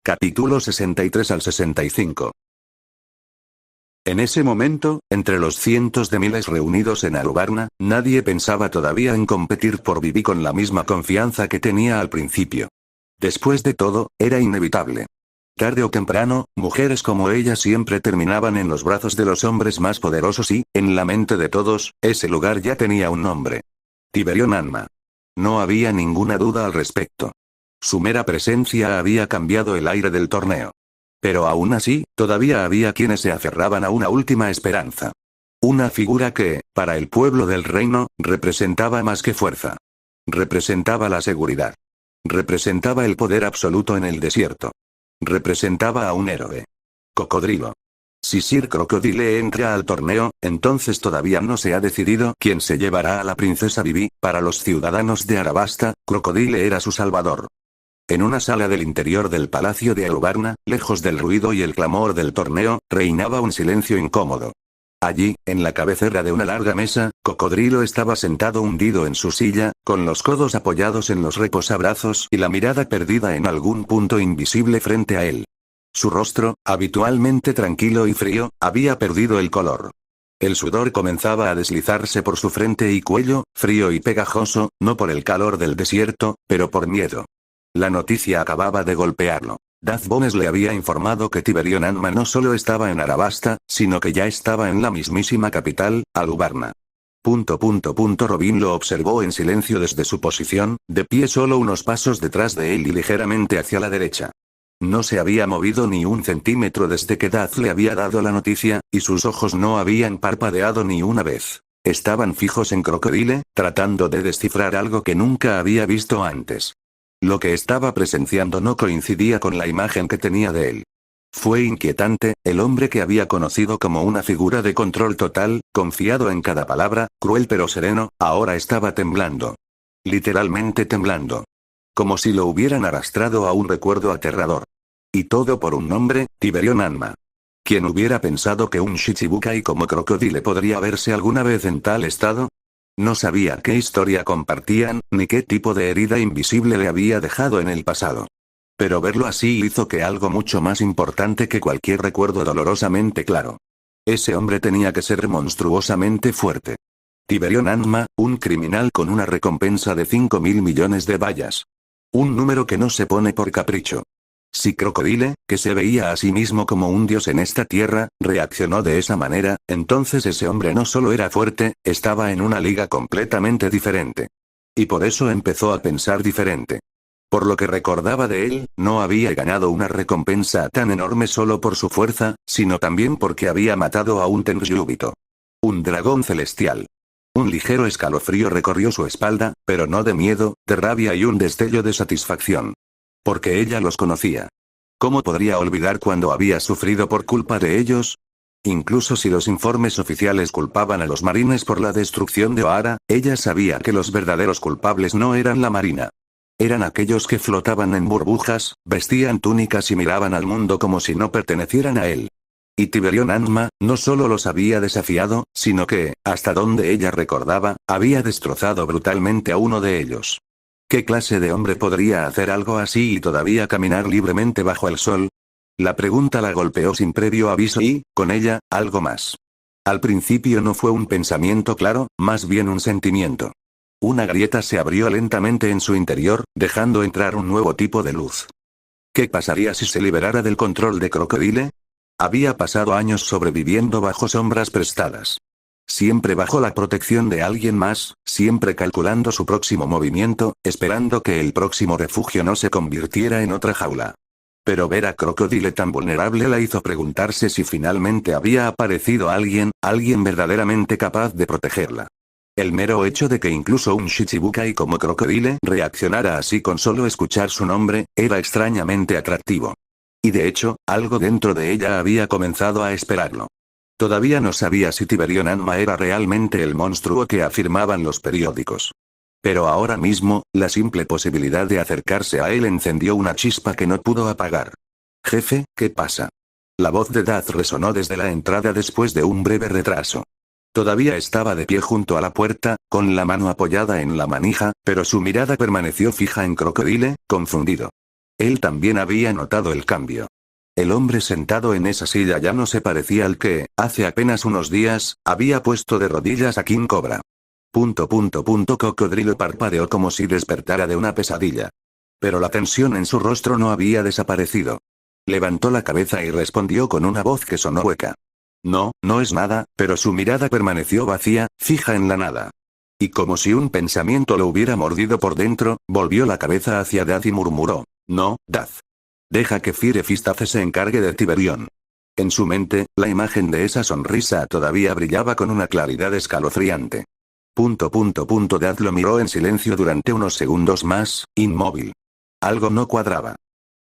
Capítulo 63 al 65. En ese momento, entre los cientos de miles reunidos en Alubarna, nadie pensaba todavía en competir por Vivi con la misma confianza que tenía al principio. Después de todo, era inevitable. Tarde o temprano, mujeres como ella siempre terminaban en los brazos de los hombres más poderosos y, en la mente de todos, ese lugar ya tenía un nombre. Tiberión Anma. No había ninguna duda al respecto. Su mera presencia había cambiado el aire del torneo. Pero aún así, todavía había quienes se aferraban a una última esperanza. Una figura que, para el pueblo del reino, representaba más que fuerza. Representaba la seguridad. Representaba el poder absoluto en el desierto. Representaba a un héroe. Cocodrilo. Si Sir Crocodile entra al torneo, entonces todavía no se ha decidido quién se llevará a la princesa Vivi. Para los ciudadanos de Arabasta, Crocodile era su salvador. En una sala del interior del palacio de Alubarna, lejos del ruido y el clamor del torneo, reinaba un silencio incómodo. Allí, en la cabecera de una larga mesa, Cocodrilo estaba sentado hundido en su silla, con los codos apoyados en los reposabrazos y la mirada perdida en algún punto invisible frente a él. Su rostro, habitualmente tranquilo y frío, había perdido el color. El sudor comenzaba a deslizarse por su frente y cuello, frío y pegajoso, no por el calor del desierto, pero por miedo. La noticia acababa de golpearlo. Darth Bones le había informado que Tiberión Anma no solo estaba en Arabasta, sino que ya estaba en la mismísima capital, Alubarna. Robin lo observó en silencio desde su posición, de pie solo unos pasos detrás de él y ligeramente hacia la derecha. No se había movido ni un centímetro desde que Darth le había dado la noticia, y sus ojos no habían parpadeado ni una vez. Estaban fijos en Crocodile, tratando de descifrar algo que nunca había visto antes. Lo que estaba presenciando no coincidía con la imagen que tenía de él. Fue inquietante, el hombre que había conocido como una figura de control total, confiado en cada palabra, cruel pero sereno, ahora estaba temblando. Literalmente temblando. Como si lo hubieran arrastrado a un recuerdo aterrador. Y todo por un nombre, Tiberión Anma. ¿Quién hubiera pensado que un Shichibukai como Crocodile podría verse alguna vez en tal estado? No sabía qué historia compartían, ni qué tipo de herida invisible le había dejado en el pasado. Pero verlo así hizo que algo mucho más importante que cualquier recuerdo dolorosamente claro. Ese hombre tenía que ser monstruosamente fuerte. Tiberión Anma, un criminal con una recompensa de 5.000 millones de bayas. Un número que no se pone por capricho. Si Crocodile, que se veía a sí mismo como un dios en esta tierra, reaccionó de esa manera, entonces ese hombre no solo era fuerte, estaba en una liga completamente diferente. Y por eso empezó a pensar diferente. Por lo que recordaba de él, no había ganado una recompensa tan enorme solo por su fuerza, sino también porque había matado a un Tenryubito. Un dragón celestial. Un ligero escalofrío recorrió su espalda, pero no de miedo, de rabia y un destello de satisfacción. Porque ella los conocía. ¿Cómo podría olvidar cuando había sufrido por culpa de ellos? Incluso si los informes oficiales culpaban a los marines por la destrucción de Ohara, ella sabía que los verdaderos culpables no eran la marina. Eran aquellos que flotaban en burbujas, vestían túnicas y miraban al mundo como si no pertenecieran a él. Y Tiberión Anma, no solo los había desafiado, sino que, hasta donde ella recordaba, había destrozado brutalmente a uno de ellos. ¿Qué clase de hombre podría hacer algo así y todavía caminar libremente bajo el sol? La pregunta la golpeó sin previo aviso y, con ella, algo más. Al principio no fue un pensamiento claro, más bien un sentimiento. Una grieta se abrió lentamente en su interior, dejando entrar un nuevo tipo de luz. ¿Qué pasaría si se liberara del control de Crocodile? Había pasado años sobreviviendo bajo sombras prestadas. Siempre bajo la protección de alguien más, siempre calculando su próximo movimiento, esperando que el próximo refugio no se convirtiera en otra jaula. Pero ver a Crocodile tan vulnerable la hizo preguntarse si finalmente había aparecido alguien verdaderamente capaz de protegerla. El mero hecho de que incluso un Shichibukai como Crocodile reaccionara así con solo escuchar su nombre, era extrañamente atractivo. Y de hecho, algo dentro de ella había comenzado a esperarlo. Todavía no sabía si Tiberión Anma era realmente el monstruo que afirmaban los periódicos. Pero ahora mismo, la simple posibilidad de acercarse a él encendió una chispa que no pudo apagar. «Jefe, ¿qué pasa?» La voz de Darth resonó desde la entrada después de un breve retraso. Todavía estaba de pie junto a la puerta, con la mano apoyada en la manija, pero su mirada permaneció fija en Crocodile, confundido. Él también había notado el cambio. El hombre sentado en esa silla ya no se parecía al que, hace apenas unos días, había puesto de rodillas a King Cobra. Cocodrilo parpadeó como si despertara de una pesadilla. Pero la tensión en su rostro no había desaparecido. Levantó la cabeza y respondió con una voz que sonó hueca. No, no es nada, pero su mirada permaneció vacía, fija en la nada. Y como si un pensamiento lo hubiera mordido por dentro, volvió la cabeza hacia Daz y murmuró. No, Daz. Deja que Firefistafe se encargue de Tiberión. En su mente, la imagen de esa sonrisa todavía brillaba con una claridad escalofriante. Daz lo miró en silencio durante unos segundos más, inmóvil. Algo no cuadraba.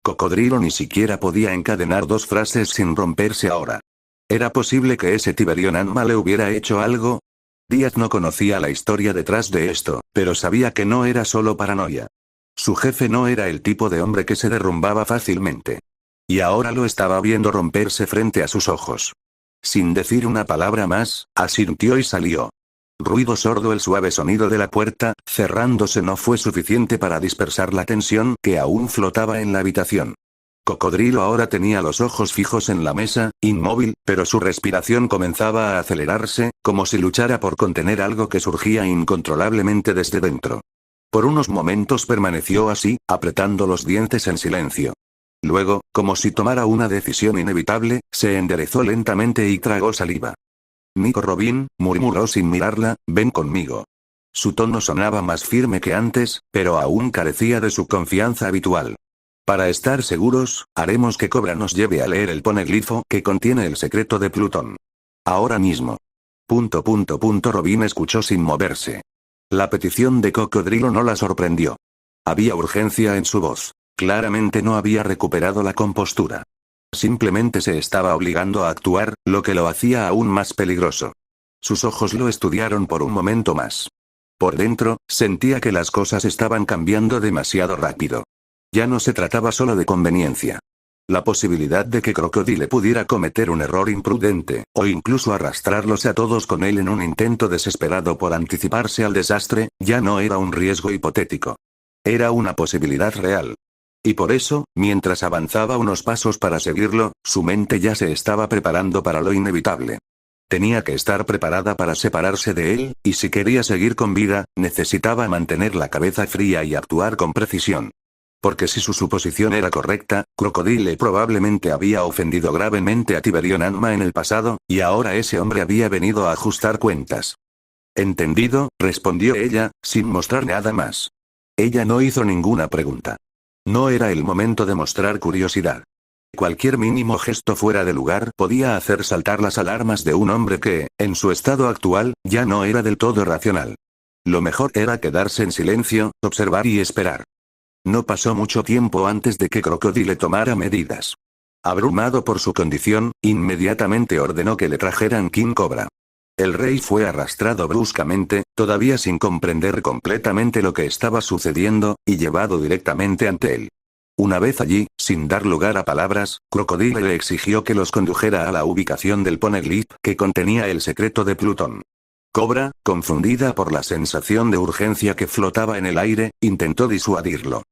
Cocodrilo ni siquiera podía encadenar dos frases sin romperse ahora. ¿Era posible que ese Tiberión Anma le hubiera hecho algo? Díaz no conocía la historia detrás de esto, pero sabía que no era solo paranoia. Su jefe no era el tipo de hombre que se derrumbaba fácilmente. Y ahora lo estaba viendo romperse frente a sus ojos. Sin decir una palabra más, asintió y salió. Ruido sordo. El suave sonido de la puerta, cerrándose, no fue suficiente para dispersar la tensión que aún flotaba en la habitación. Cocodrilo ahora tenía los ojos fijos en la mesa, inmóvil, pero su respiración comenzaba a acelerarse, como si luchara por contener algo que surgía incontrolablemente desde dentro. Por unos momentos permaneció así, apretando los dientes en silencio. Luego, como si tomara una decisión inevitable, se enderezó lentamente y tragó saliva. Nico Robin, murmuró sin mirarla, ven conmigo. Su tono sonaba más firme que antes, pero aún carecía de su confianza habitual. Para estar seguros, haremos que Cobra nos lleve a leer el poneglifo que contiene el secreto de Plutón. Ahora mismo. Robin escuchó sin moverse. La petición de Cocodrilo no la sorprendió. Había urgencia en su voz. Claramente no había recuperado la compostura. Simplemente se estaba obligando a actuar, lo que lo hacía aún más peligroso. Sus ojos lo estudiaron por un momento más. Por dentro, sentía que las cosas estaban cambiando demasiado rápido. Ya no se trataba solo de conveniencia. La posibilidad de que Crocodile pudiera cometer un error imprudente, o incluso arrastrarlos a todos con él en un intento desesperado por anticiparse al desastre, ya no era un riesgo hipotético. Era una posibilidad real. Y por eso, mientras avanzaba unos pasos para seguirlo, su mente ya se estaba preparando para lo inevitable. Tenía que estar preparada para separarse de él, y si quería seguir con vida, necesitaba mantener la cabeza fría y actuar con precisión. Porque si su suposición era correcta, Crocodile probablemente había ofendido gravemente a Tiberión Anma en el pasado, y ahora ese hombre había venido a ajustar cuentas. Entendido, respondió ella, sin mostrar nada más. Ella no hizo ninguna pregunta. No era el momento de mostrar curiosidad. Cualquier mínimo gesto fuera de lugar podía hacer saltar las alarmas de un hombre que, en su estado actual, ya no era del todo racional. Lo mejor era quedarse en silencio, observar y esperar. No pasó mucho tiempo antes de que Crocodile tomara medidas. Abrumado por su condición, inmediatamente ordenó que le trajeran King Cobra. El rey fue arrastrado bruscamente, todavía sin comprender completamente lo que estaba sucediendo, y llevado directamente ante él. Una vez allí, sin dar lugar a palabras, Crocodile le exigió que los condujera a la ubicación del poneglyph que contenía el secreto de Plutón. Cobra, confundida por la sensación de urgencia que flotaba en el aire, intentó disuadirlo.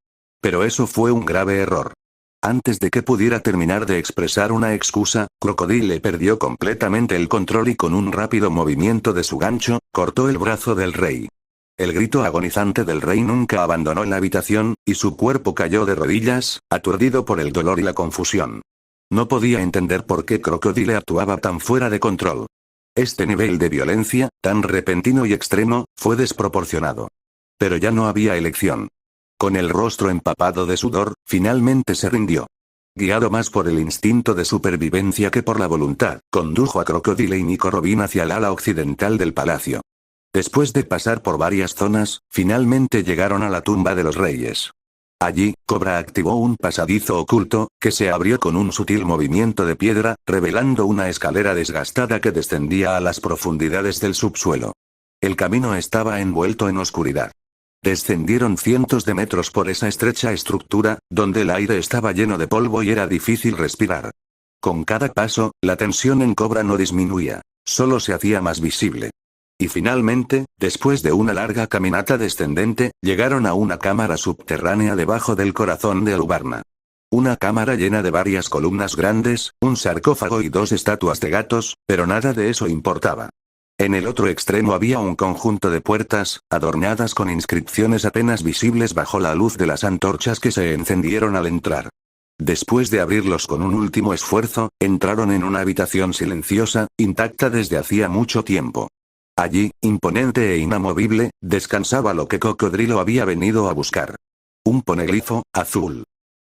Pero eso fue un grave error. Antes de que pudiera terminar de expresar una excusa, Crocodile perdió completamente el control y con un rápido movimiento de su gancho, cortó el brazo del rey. El grito agonizante del rey nunca abandonó la habitación, y su cuerpo cayó de rodillas, aturdido por el dolor y la confusión. No podía entender por qué Crocodile actuaba tan fuera de control. Este nivel de violencia, tan repentino y extremo, fue desproporcionado. Pero ya no había elección. Con el rostro empapado de sudor, finalmente se rindió. Guiado más por el instinto de supervivencia que por la voluntad, condujo a Crocodile y Nico Robin hacia el ala occidental del palacio. Después de pasar por varias zonas, finalmente llegaron a la tumba de los reyes. Allí, Cobra activó un pasadizo oculto, que se abrió con un sutil movimiento de piedra, revelando una escalera desgastada que descendía a las profundidades del subsuelo. El camino estaba envuelto en oscuridad. Descendieron cientos de metros por esa estrecha estructura, donde el aire estaba lleno de polvo y era difícil respirar. Con cada paso, la tensión en Cobra no disminuía, solo se hacía más visible. Y finalmente, después de una larga caminata descendente, llegaron a una cámara subterránea debajo del corazón de Alubarna. una cámara llena de varias columnas grandes, un sarcófago y 2 estatuas de gatos, pero nada de eso importaba. En el otro extremo había un conjunto de puertas, adornadas con inscripciones apenas visibles bajo la luz de las antorchas que se encendieron al entrar. Después de abrirlos con un último esfuerzo, entraron en una habitación silenciosa, intacta desde hacía mucho tiempo. Allí, imponente e inamovible, descansaba lo que Cocodrilo había venido a buscar. Un poneglifo, azul.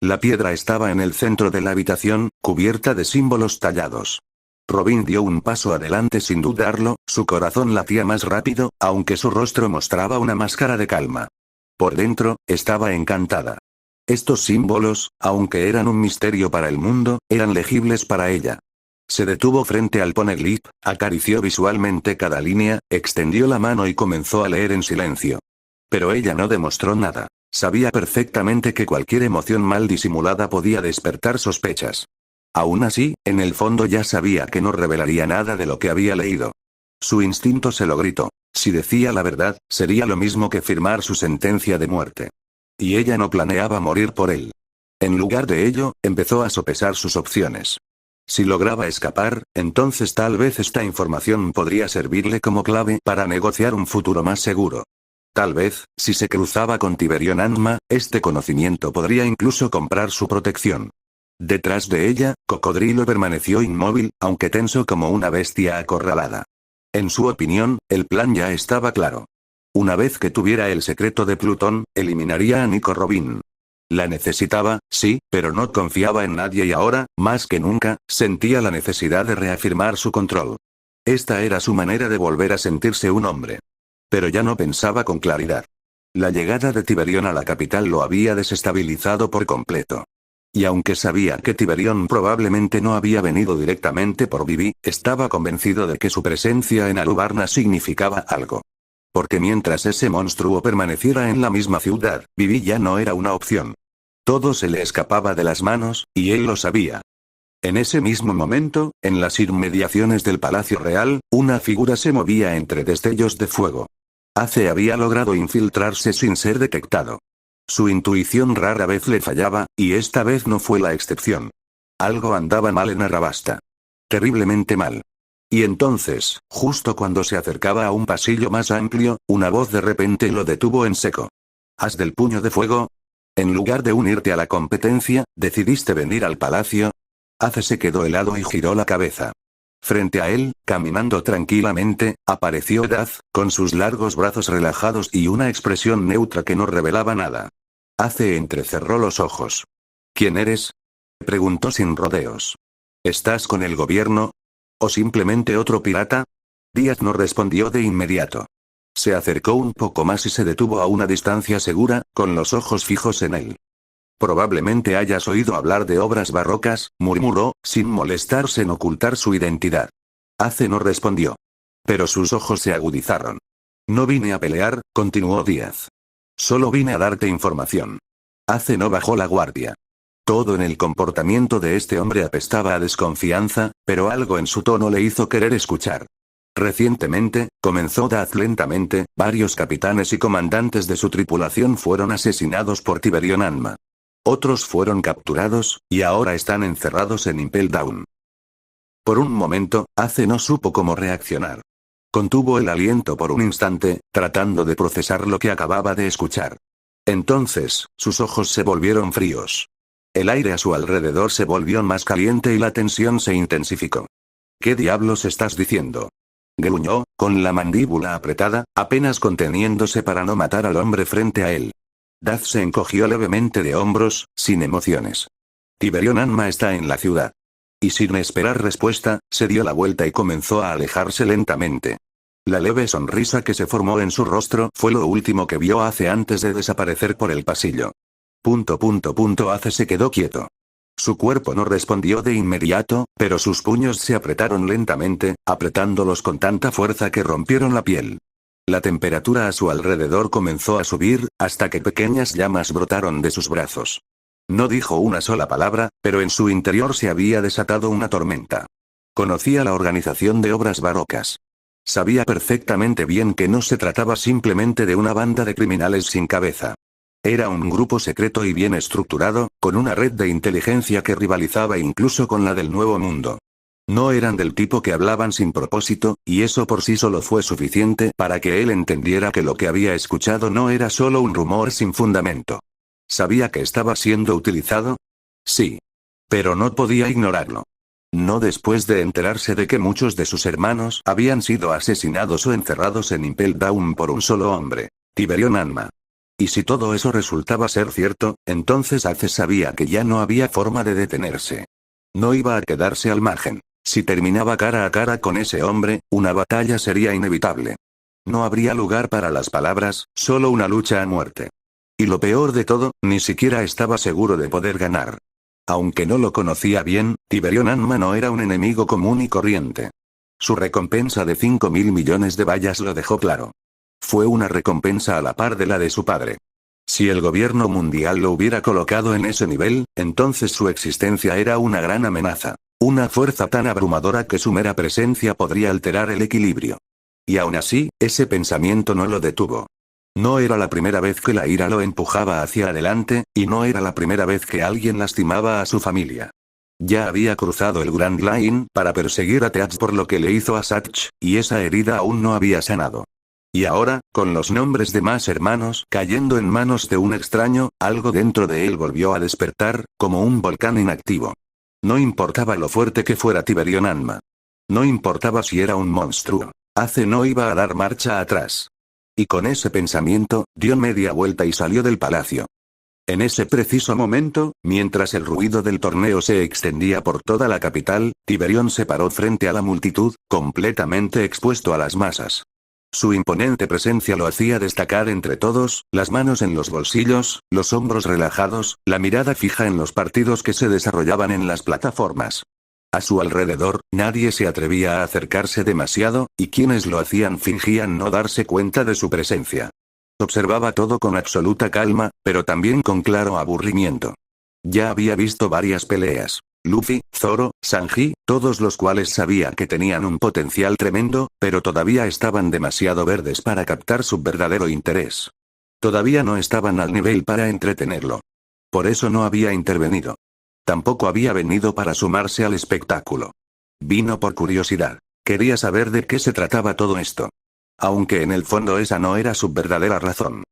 La piedra estaba en el centro de la habitación, cubierta de símbolos tallados. Robin dio un paso adelante sin dudarlo, su corazón latía más rápido, aunque su rostro mostraba una máscara de calma. Por dentro, estaba encantada. Estos símbolos, aunque eran un misterio para el mundo, eran legibles para ella. Se detuvo frente al poneglyph, acarició visualmente cada línea, extendió la mano y comenzó a leer en silencio. Pero ella no demostró nada. Sabía perfectamente que cualquier emoción mal disimulada podía despertar sospechas. Aún así, en el fondo ya sabía que no revelaría nada de lo que había leído. Su instinto se lo gritó. Si decía la verdad, sería lo mismo que firmar su sentencia de muerte. Y ella no planeaba morir por él. En lugar de ello, empezó a sopesar sus opciones. Si lograba escapar, entonces tal vez esta información podría servirle como clave para negociar un futuro más seguro. Tal vez, si se cruzaba con Tiberión Anma, este conocimiento podría incluso comprar su protección. Detrás de ella, Cocodrilo permaneció inmóvil, aunque tenso como una bestia acorralada. En su opinión, el plan ya estaba claro. Una vez que tuviera el secreto de Plutón, eliminaría a Nico Robin. La necesitaba, sí, pero no confiaba en nadie y ahora, más que nunca, sentía la necesidad de reafirmar su control. Esta era su manera de volver a sentirse un hombre. Pero ya no pensaba con claridad. La llegada de Tiberión a la capital lo había desestabilizado por completo. Y aunque sabía que Tiberión probablemente no había venido directamente por Vivi, estaba convencido de que su presencia en Alubarna significaba algo. Porque mientras ese monstruo permaneciera en la misma ciudad, Vivi ya no era una opción. Todo se le escapaba de las manos, y él lo sabía. En ese mismo momento, en las inmediaciones del Palacio Real, una figura se movía entre destellos de fuego. Ace había logrado infiltrarse sin ser detectado. Su intuición rara vez le fallaba, y esta vez no fue la excepción. Algo andaba mal en Arrabasta. Terriblemente mal. Y entonces, justo cuando se acercaba a un pasillo más amplio, una voz de repente lo detuvo en seco. ¿Has del puño de fuego? En lugar de unirte a la competencia, ¿decidiste venir al palacio? Ace se quedó helado y giró la cabeza. Frente a él, caminando tranquilamente, apareció Daz, con sus largos brazos relajados y una expresión neutra que no revelaba nada. Ace entrecerró los ojos. ¿Quién eres? Preguntó sin rodeos. ¿Estás con el gobierno? ¿O simplemente otro pirata? Díaz no respondió de inmediato. Se acercó un poco más y se detuvo a una distancia segura, con los ojos fijos en él. Probablemente hayas oído hablar de obras barrocas, murmuró, sin molestarse en ocultar su identidad. Ace no respondió. Pero sus ojos se agudizaron. No vine a pelear, continuó Díaz. Solo vine a darte información. Ace no bajó la guardia. Todo en el comportamiento de este hombre apestaba a desconfianza, pero algo en su tono le hizo querer escuchar. Recientemente, comenzó Daz lentamente, varios capitanes y comandantes de su tripulación fueron asesinados por Tiberión Anma. Otros fueron capturados, y ahora están encerrados en Impel Down. Por un momento, Ace no supo cómo reaccionar. Contuvo el aliento por un instante, tratando de procesar lo que acababa de escuchar. Entonces, sus ojos se volvieron fríos. El aire a su alrededor se volvió más caliente y la tensión se intensificó. ¿Qué diablos estás diciendo? Gruñó, con la mandíbula apretada, apenas conteniéndose para no matar al hombre frente a él. Daz se encogió levemente de hombros, sin emociones. Tiberión Anma está en la ciudad. Y sin esperar respuesta, se dio la vuelta y comenzó a alejarse lentamente. La leve sonrisa que se formó en su rostro fue lo último que vio Ace antes de desaparecer por el pasillo. Ace se quedó quieto. Su cuerpo no respondió de inmediato, pero sus puños se apretaron lentamente, apretándolos con tanta fuerza que rompieron la piel. La temperatura a su alrededor comenzó a subir, hasta que pequeñas llamas brotaron de sus brazos. No dijo una sola palabra, pero en su interior se había desatado una tormenta. Conocía la organización de obras barrocas. Sabía perfectamente bien que no se trataba simplemente de una banda de criminales sin cabeza. Era un grupo secreto y bien estructurado, con una red de inteligencia que rivalizaba incluso con la del Nuevo Mundo. No eran del tipo que hablaban sin propósito, y eso por sí solo fue suficiente para que él entendiera que lo que había escuchado no era solo un rumor sin fundamento. ¿Sabía que estaba siendo utilizado? Sí. Pero no podía ignorarlo. No después de enterarse de que muchos de sus hermanos habían sido asesinados o encerrados en Impel Down por un solo hombre, Tiberion Anma. Y si todo eso resultaba ser cierto, entonces Ace sabía que ya no había forma de detenerse. No iba a quedarse al margen. Si terminaba cara a cara con ese hombre, una batalla sería inevitable. No habría lugar para las palabras, solo una lucha a muerte. Y lo peor de todo, ni siquiera estaba seguro de poder ganar. Aunque no lo conocía bien, Tiberion Anma no era un enemigo común y corriente. Su recompensa de 5.000 millones de bayas lo dejó claro. Fue una recompensa a la par de la de su padre. Si el gobierno mundial lo hubiera colocado en ese nivel, entonces su existencia era una gran amenaza. Una fuerza tan abrumadora que su mera presencia podría alterar el equilibrio. Y aún así, ese pensamiento no lo detuvo. No era la primera vez que la ira lo empujaba hacia adelante, y no era la primera vez que alguien lastimaba a su familia. Ya había cruzado el Grand Line para perseguir a Teach por lo que le hizo a Satch, y esa herida aún no había sanado. Y ahora, con los nombres de más hermanos cayendo en manos de un extraño, algo dentro de él volvió a despertar, como un volcán inactivo. No importaba lo fuerte que fuera Tiberion Anma. No importaba si era un monstruo. Ace no iba a dar marcha atrás. Y con ese pensamiento, dio media vuelta y salió del palacio. En ese preciso momento, mientras el ruido del torneo se extendía por toda la capital, Tiberion se paró frente a la multitud, completamente expuesto a las masas. Su imponente presencia lo hacía destacar entre todos, las manos en los bolsillos, los hombros relajados, la mirada fija en los partidos que se desarrollaban en las plataformas. A su alrededor, nadie se atrevía a acercarse demasiado, y quienes lo hacían fingían no darse cuenta de su presencia. Observaba todo con absoluta calma, pero también con claro aburrimiento. Ya había visto varias peleas. Luffy, Zoro, Sanji, todos los cuales sabía que tenían un potencial tremendo, pero todavía estaban demasiado verdes para captar su verdadero interés. Todavía no estaban al nivel para entretenerlo. Por eso no había intervenido. Tampoco había venido para sumarse al espectáculo. Vino por curiosidad. Quería saber de qué se trataba todo esto. Aunque en el fondo esa no era su verdadera razón.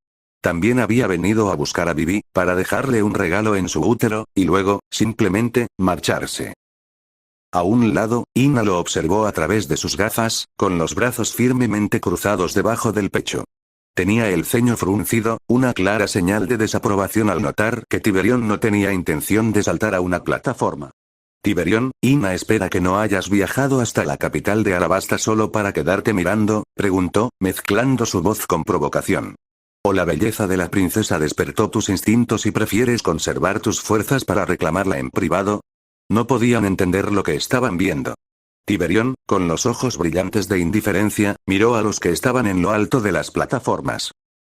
También había venido a buscar a Vivi, para dejarle un regalo en su útero, y luego, simplemente, marcharse. A un lado, Ina lo observó a través de sus gafas, con los brazos firmemente cruzados debajo del pecho. Tenía el ceño fruncido, una clara señal de desaprobación al notar que Tiberion no tenía intención de saltar a una plataforma. Tiberion, Ina espera que no hayas viajado hasta la capital de Alabasta solo para quedarte mirando, preguntó, mezclando su voz con provocación. ¿O la belleza de la princesa despertó tus instintos y prefieres conservar tus fuerzas para reclamarla en privado? No podían entender lo que estaban viendo. Tiberion, con los ojos brillantes de indiferencia, miró a los que estaban en lo alto de las plataformas.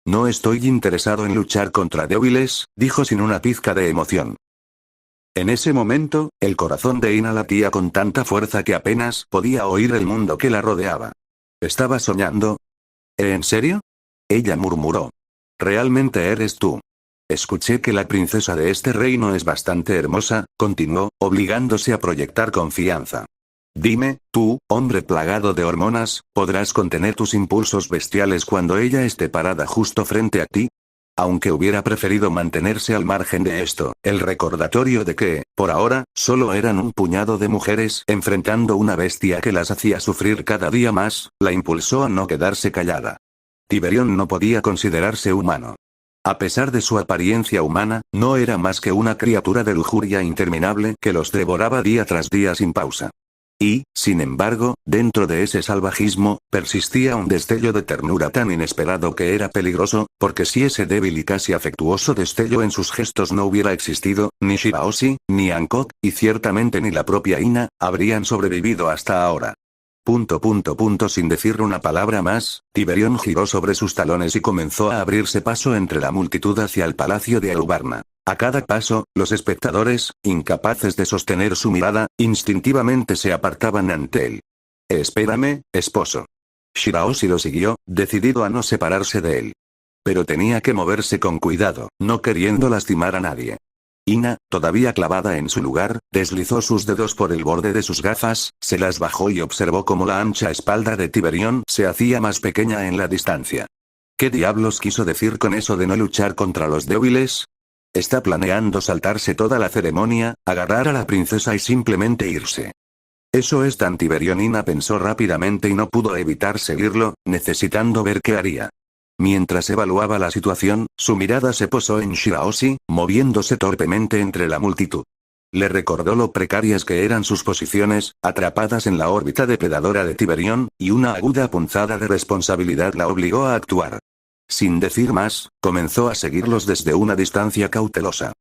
No estoy interesado en luchar contra débiles, dijo sin una pizca de emoción. En ese momento, el corazón de Ina latía con tanta fuerza que apenas podía oír el mundo que la rodeaba. ¿Estaba soñando? ¿En serio? Ella murmuró. ¿Realmente eres tú? Escuché que la princesa de este reino es bastante hermosa, continuó, obligándose a proyectar confianza. Dime, tú, hombre plagado de hormonas, ¿podrás contener tus impulsos bestiales cuando ella esté parada justo frente a ti? Aunque hubiera preferido mantenerse al margen de esto, el recordatorio de que, por ahora, solo eran un puñado de mujeres enfrentando una bestia que las hacía sufrir cada día más, la impulsó a no quedarse callada. Tiberion no podía considerarse humano. A pesar de su apariencia humana, no era más que una criatura de lujuria interminable que los devoraba día tras día sin pausa. Y, sin embargo, dentro de ese salvajismo, persistía un destello de ternura tan inesperado que era peligroso, porque si ese débil y casi afectuoso destello en sus gestos no hubiera existido, ni Shirahoshi, ni Hancock, y ciertamente ni la propia Ina, habrían sobrevivido hasta ahora. Sin decir una palabra más, Tiberion giró sobre sus talones y comenzó a abrirse paso entre la multitud hacia el palacio de Aubarna. A cada paso, los espectadores, incapaces de sostener su mirada, instintivamente se apartaban ante él. Espérame, esposo. Shirahoshi lo siguió, decidido a no separarse de él. Pero tenía que moverse con cuidado, no queriendo lastimar a nadie. Ina, todavía clavada en su lugar, deslizó sus dedos por el borde de sus gafas, se las bajó y observó cómo la ancha espalda de Tiberión se hacía más pequeña en la distancia. ¿Qué diablos quiso decir con eso de no luchar contra los débiles? ¿Está planeando saltarse toda la ceremonia, agarrar a la princesa y simplemente irse? Eso es tan Tiberión. Ina pensó rápidamente y no pudo evitar seguirlo, necesitando ver qué haría. Mientras evaluaba la situación, su mirada se posó en Shirahoshi, moviéndose torpemente entre la multitud. Le recordó lo precarias que eran sus posiciones, atrapadas en la órbita depredadora de Tiberión, y una aguda punzada de responsabilidad la obligó a actuar. Sin decir más, comenzó a seguirlos desde una distancia cautelosa.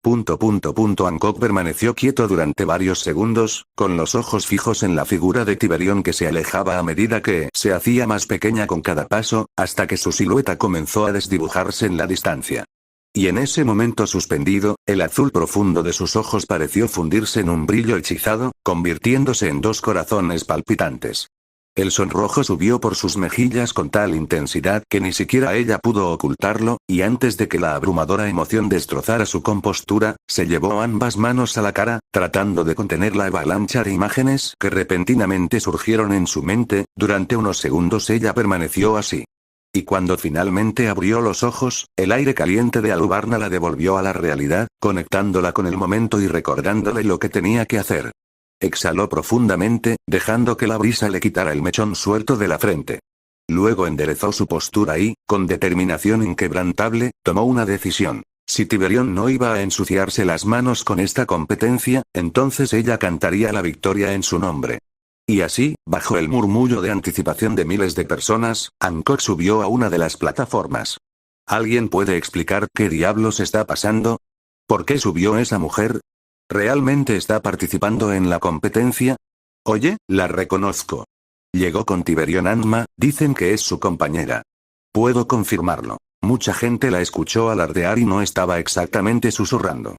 Hancock permaneció quieto durante varios segundos, con los ojos fijos en la figura de Tiberión que se alejaba a medida que se hacía más pequeña con cada paso, hasta que su silueta comenzó a desdibujarse en la distancia. Y en ese momento suspendido, el azul profundo de sus ojos pareció fundirse en un brillo hechizado, convirtiéndose en dos corazones palpitantes. El sonrojo subió por sus mejillas con tal intensidad que ni siquiera ella pudo ocultarlo, y antes de que la abrumadora emoción destrozara su compostura, se llevó ambas manos a la cara, tratando de contener la avalancha de imágenes que repentinamente surgieron en su mente. Durante unos segundos ella permaneció así. Y cuando finalmente abrió los ojos, el aire caliente de Alubarna la devolvió a la realidad, conectándola con el momento y recordándole lo que tenía que hacer. Exhaló profundamente, dejando que la brisa le quitara el mechón suelto de la frente. Luego enderezó su postura y, con determinación inquebrantable, tomó una decisión. Si Tiberión no iba a ensuciarse las manos con esta competencia, entonces ella cantaría la victoria en su nombre. Y así, bajo el murmullo de anticipación de miles de personas, Hancock subió a una de las plataformas. ¿Alguien puede explicar qué diablos está pasando? ¿Por qué subió esa mujer? ¿Realmente está participando en la competencia? Oye, la reconozco. Llegó con Tiberión Anma, dicen que es su compañera. Puedo confirmarlo. Mucha gente la escuchó alardear y no estaba exactamente susurrando.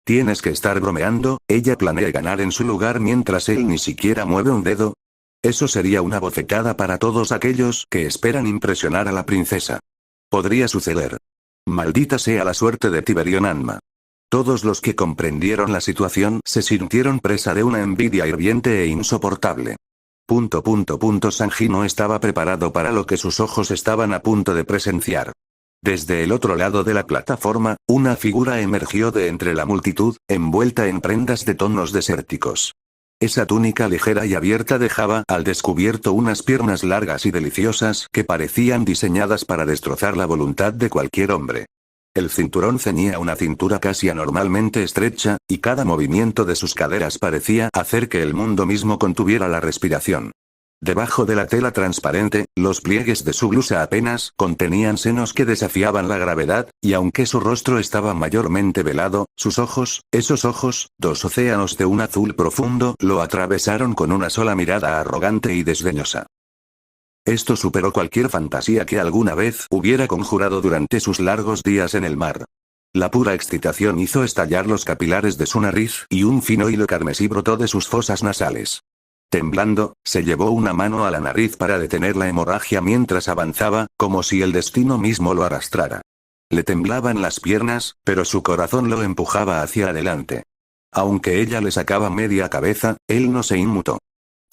Tienes que estar bromeando, ella planea ganar en su lugar mientras él ni siquiera mueve un dedo. Eso sería una bofetada para todos aquellos que esperan impresionar a la princesa. Podría suceder. Maldita sea la suerte de Tiberión Anma. Todos los que comprendieron la situación se sintieron presa de una envidia hirviente e insoportable. Sanji no estaba preparado para lo que sus ojos estaban a punto de presenciar. Desde el otro lado de la plataforma, una figura emergió de entre la multitud, envuelta en prendas de tonos desérticos. Esa túnica ligera y abierta dejaba al descubierto unas piernas largas y deliciosas que parecían diseñadas para destrozar la voluntad de cualquier hombre. El cinturón ceñía una cintura casi anormalmente estrecha, y cada movimiento de sus caderas parecía hacer que el mundo mismo contuviera la respiración. Debajo de la tela transparente, los pliegues de su blusa apenas contenían senos que desafiaban la gravedad, y aunque su rostro estaba mayormente velado, sus ojos, esos ojos, dos océanos de un azul profundo, lo atravesaron con una sola mirada arrogante y desdeñosa. Esto superó cualquier fantasía que alguna vez hubiera conjurado durante sus largos días en el mar. La pura excitación hizo estallar los capilares de su nariz y un fino hilo carmesí brotó de sus fosas nasales. Temblando, se llevó una mano a la nariz para detener la hemorragia mientras avanzaba, como si el destino mismo lo arrastrara. Le temblaban las piernas, pero su corazón lo empujaba hacia adelante. Aunque ella le sacaba media cabeza, él no se inmutó.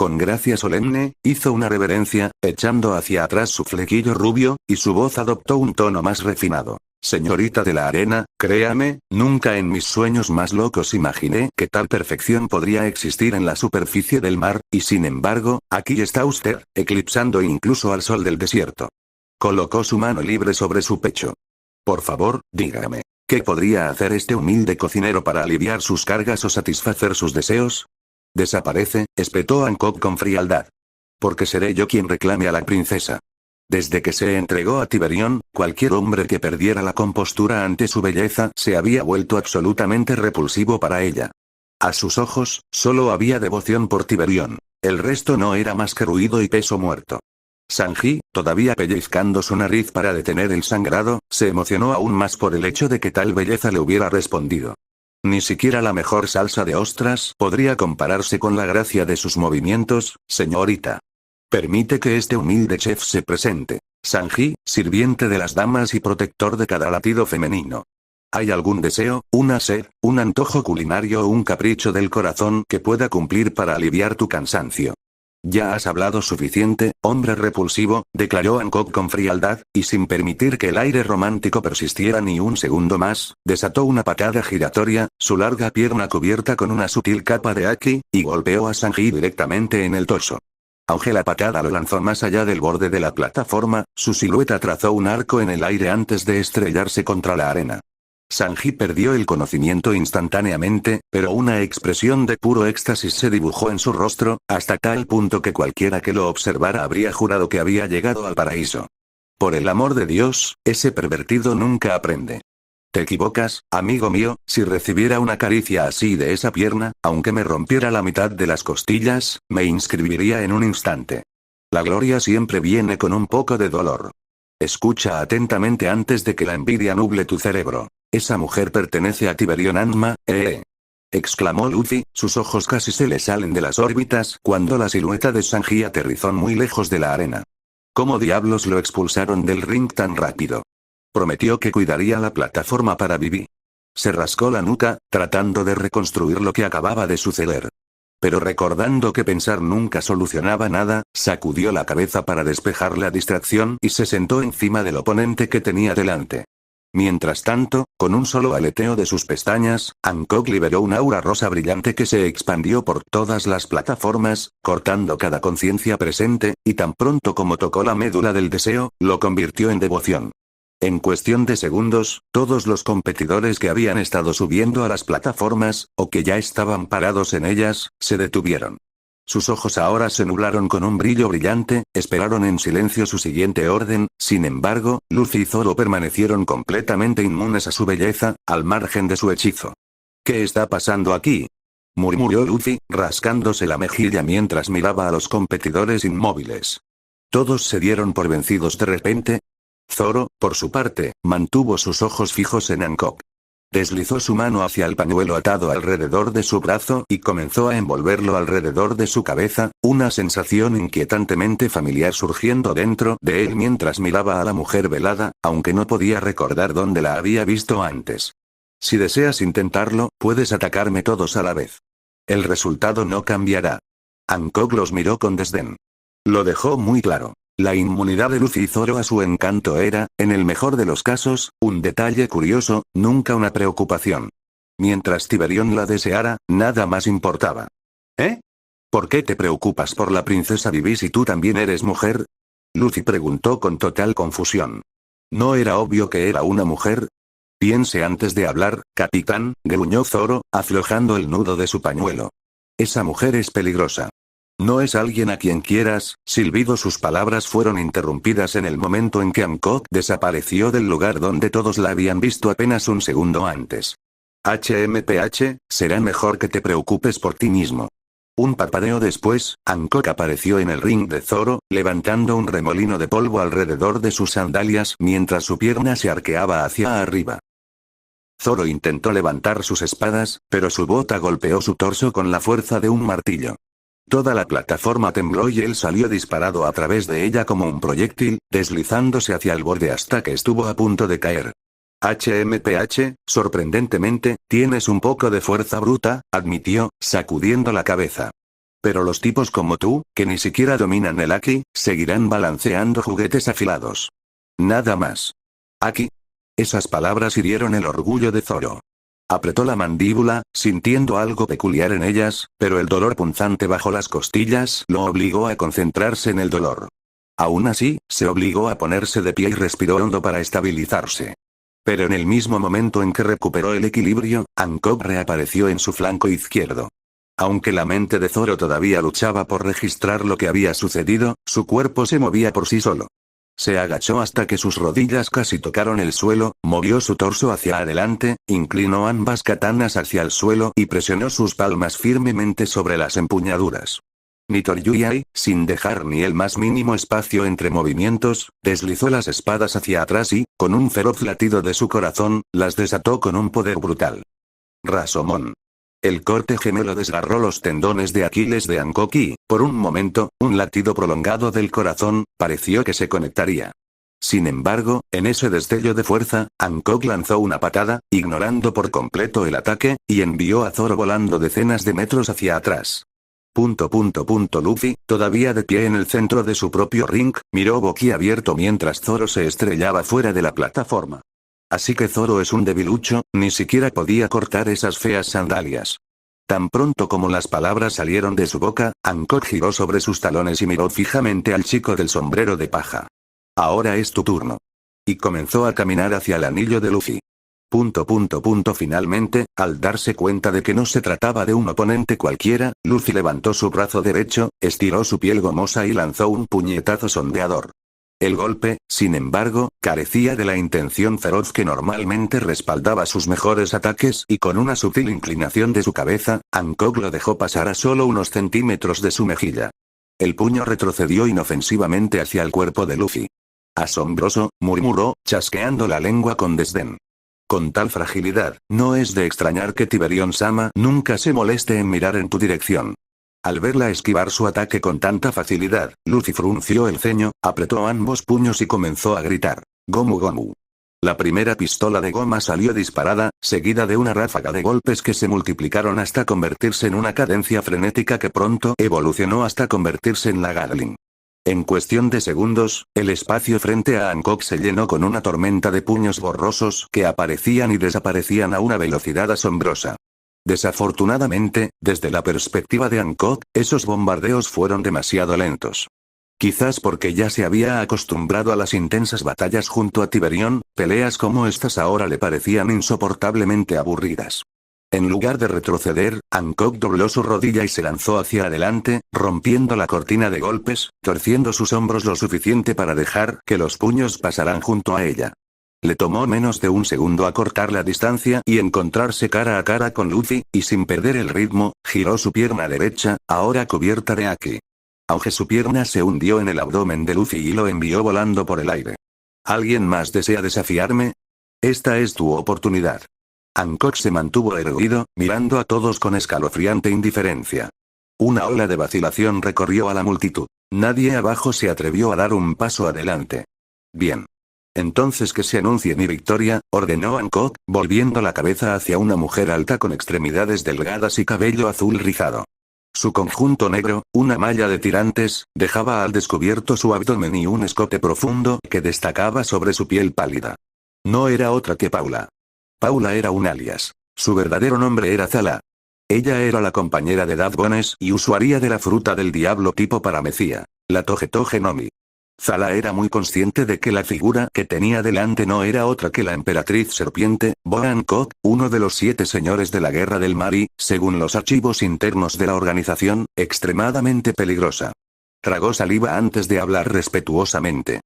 Con gracia solemne, hizo una reverencia, echando hacia atrás su flequillo rubio, y su voz adoptó un tono más refinado. Señorita de la arena, créame, nunca en mis sueños más locos imaginé que tal perfección podría existir en la superficie del mar, y sin embargo, aquí está usted, eclipsando incluso al sol del desierto. Colocó su mano libre sobre su pecho. Por favor, dígame, ¿qué podría hacer este humilde cocinero para aliviar sus cargas o satisfacer sus deseos? Desaparece, espetó Hancock con frialdad. Porque seré yo quien reclame a la princesa. Desde que se entregó a Tiberión, cualquier hombre que perdiera la compostura ante su belleza se había vuelto absolutamente repulsivo para ella. A sus ojos, solo había devoción por Tiberión. El resto no era más que ruido y peso muerto. Sanji, todavía pellizcando su nariz para detener el sangrado, se emocionó aún más por el hecho de que tal belleza le hubiera respondido. Ni siquiera la mejor salsa de ostras podría compararse con la gracia de sus movimientos, señorita. Permite que este humilde chef se presente. Sanji, sirviente de las damas y protector de cada latido femenino. ¿Hay algún deseo, una sed, un antojo culinario o un capricho del corazón que pueda cumplir para aliviar tu cansancio? Ya has hablado suficiente, hombre repulsivo, declaró Hancock con frialdad, y sin permitir que el aire romántico persistiera ni un segundo más, desató una patada giratoria, su larga pierna cubierta con una sutil capa de haki, y golpeó a Sanji directamente en el torso. Aunque la patada lo lanzó más allá del borde de la plataforma, su silueta trazó un arco en el aire antes de estrellarse contra la arena. Sanji perdió el conocimiento instantáneamente, pero una expresión de puro éxtasis se dibujó en su rostro, hasta tal punto que cualquiera que lo observara habría jurado que había llegado al paraíso. Por el amor de Dios, ese pervertido nunca aprende. Te equivocas, amigo mío, si recibiera una caricia así de esa pierna, aunque me rompiera la mitad de las costillas, me inscribiría en un instante. La gloria siempre viene con un poco de dolor. Escucha atentamente antes de que la envidia nuble tu cerebro. Esa mujer pertenece a Tiberión Anma, exclamó Luffy, sus ojos casi se le salen de las órbitas cuando la silueta de Sanji aterrizó muy lejos de la arena. ¿Cómo diablos lo expulsaron del ring tan rápido? Prometió que cuidaría la plataforma para Vivi. Se rascó la nuca, tratando de reconstruir lo que acababa de suceder. Pero recordando que pensar nunca solucionaba nada, sacudió la cabeza para despejar la distracción y se sentó encima del oponente que tenía delante. Mientras tanto, con un solo aleteo de sus pestañas, Hancock liberó un aura rosa brillante que se expandió por todas las plataformas, cortando cada conciencia presente, y tan pronto como tocó la médula del deseo, lo convirtió en devoción. En cuestión de segundos, todos los competidores que habían estado subiendo a las plataformas, o que ya estaban parados en ellas, se detuvieron. Sus ojos ahora se nublaron con un brillo brillante, esperaron en silencio su siguiente orden, sin embargo, Luffy y Zoro permanecieron completamente inmunes a su belleza, al margen de su hechizo. ¿Qué está pasando aquí?, murmuró Luffy, rascándose la mejilla mientras miraba a los competidores inmóviles. ¿Todos se dieron por vencidos de repente? Zoro, por su parte, mantuvo sus ojos fijos en Hancock. Deslizó su mano hacia el pañuelo atado alrededor de su brazo y comenzó a envolverlo alrededor de su cabeza, una sensación inquietantemente familiar surgiendo dentro de él mientras miraba a la mujer velada, aunque no podía recordar dónde la había visto antes. Si deseas intentarlo, puedes atacarme todos a la vez. El resultado no cambiará. Hancock los miró con desdén. Lo dejó muy claro. La inmunidad de Luffy y Zoro a su encanto era, en el mejor de los casos, un detalle curioso, nunca una preocupación. Mientras Tiberión la deseara, nada más importaba. ¿Eh? ¿Por qué te preocupas por la princesa Vivi si tú también eres mujer? Luffy preguntó con total confusión. ¿No era obvio que era una mujer? Piense antes de hablar, capitán, gruñó Zoro, aflojando el nudo de su pañuelo. Esa mujer es peligrosa. No es alguien a quien quieras, silbido. Sus palabras fueron interrumpidas en el momento en que Hancock desapareció del lugar donde todos la habían visto apenas un segundo antes. HMPH, será mejor que te preocupes por ti mismo. Un parpadeo después, Hancock apareció en el ring de Zoro, levantando un remolino de polvo alrededor de sus sandalias mientras su pierna se arqueaba hacia arriba. Zoro intentó levantar sus espadas, pero su bota golpeó su torso con la fuerza de un martillo. Toda la plataforma tembló y él salió disparado a través de ella como un proyectil, deslizándose hacia el borde hasta que estuvo a punto de caer. HMPH, sorprendentemente, tienes un poco de fuerza bruta, admitió, sacudiendo la cabeza. Pero los tipos como tú, que ni siquiera dominan el Haki, seguirán balanceando juguetes afilados. Nada más. ¿Haki? Esas palabras hirieron el orgullo de Zoro. Apretó la mandíbula, sintiendo algo peculiar en ellas, pero el dolor punzante bajo las costillas lo obligó a concentrarse en el dolor. Aún así, se obligó a ponerse de pie y respiró hondo para estabilizarse. Pero en el mismo momento en que recuperó el equilibrio, Hancock reapareció en su flanco izquierdo. Aunque la mente de Zoro todavía luchaba por registrar lo que había sucedido, su cuerpo se movía por sí solo. Se agachó hasta que sus rodillas casi tocaron el suelo, movió su torso hacia adelante, inclinó ambas katanas hacia el suelo y presionó sus palmas firmemente sobre las empuñaduras. Nitoruyai, sin dejar ni el más mínimo espacio entre movimientos, deslizó las espadas hacia atrás y, con un feroz latido de su corazón, las desató con un poder brutal. Rasomón. El corte gemelo desgarró los tendones de Aquiles de Hancock y, por un momento, un latido prolongado del corazón, pareció que se conectaría. Sin embargo, en ese destello de fuerza, Hancock lanzó una patada, ignorando por completo el ataque, y envió a Zoro volando decenas de metros hacia atrás. Luffy, todavía de pie en el centro de su propio ring, miró boquiabierto mientras Zoro se estrellaba fuera de la plataforma. Así que Zoro es un debilucho, ni siquiera podía cortar esas feas sandalias. Tan pronto como las palabras salieron de su boca, Hancock giró sobre sus talones y miró fijamente al chico del sombrero de paja. Ahora es tu turno. Y comenzó a caminar hacia el anillo de Luffy. Finalmente, al darse cuenta de que no se trataba de un oponente cualquiera, Luffy levantó su brazo derecho, estiró su piel gomosa y lanzó un puñetazo sondeador. El golpe, sin embargo, carecía de la intención feroz que normalmente respaldaba sus mejores ataques y con una sutil inclinación de su cabeza, Hancock lo dejó pasar a solo unos centímetros de su mejilla. El puño retrocedió inofensivamente hacia el cuerpo de Luffy. Asombroso, murmuró, chasqueando la lengua con desdén. Con tal fragilidad, no es de extrañar que Tiberión-sama nunca se moleste en mirar en tu dirección. Al verla esquivar su ataque con tanta facilidad, Luffy frunció el ceño, apretó ambos puños y comenzó a gritar. Gomu Gomu. La primera pistola de goma salió disparada, seguida de una ráfaga de golpes que se multiplicaron hasta convertirse en una cadencia frenética que pronto evolucionó hasta convertirse en la Gatling. En cuestión de segundos, el espacio frente a Hancock se llenó con una tormenta de puños borrosos que aparecían y desaparecían a una velocidad asombrosa. Desafortunadamente, desde la perspectiva de Hancock, esos bombardeos fueron demasiado lentos. Quizás porque ya se había acostumbrado a las intensas batallas junto a Tiberión, peleas como estas ahora le parecían insoportablemente aburridas. En lugar de retroceder, Hancock dobló su rodilla y se lanzó hacia adelante, rompiendo la cortina de golpes, torciendo sus hombros lo suficiente para dejar que los puños pasaran junto a ella. Le tomó menos de un segundo acortar la distancia y encontrarse cara a cara con Luffy, y sin perder el ritmo, giró su pierna derecha, ahora cubierta de haki. Aunque su pierna se hundió en el abdomen de Luffy y lo envió volando por el aire. ¿Alguien más desea desafiarme? Esta es tu oportunidad. Hancock se mantuvo erguido, mirando a todos con escalofriante indiferencia. Una ola de vacilación recorrió a la multitud. Nadie abajo se atrevió a dar un paso adelante. Bien. Entonces que se anuncie mi victoria, ordenó Hancock, volviendo la cabeza hacia una mujer alta con extremidades delgadas y cabello azul rizado. Su conjunto negro, una malla de tirantes, dejaba al descubierto su abdomen y un escote profundo que destacaba sobre su piel pálida. No era otra que Paula. Paula era un alias. Su verdadero nombre era Zala. Ella era la compañera de Dad Bones y usuaria de la fruta del diablo tipo paramecía, la Toge Toge Nomi. Zala era muy consciente de que la figura que tenía delante no era otra que la emperatriz serpiente, Boa Hancock, uno de los 7 señores de la Guerra del Mar y, según los archivos internos de la organización, extremadamente peligrosa. Tragó saliva antes de hablar respetuosamente.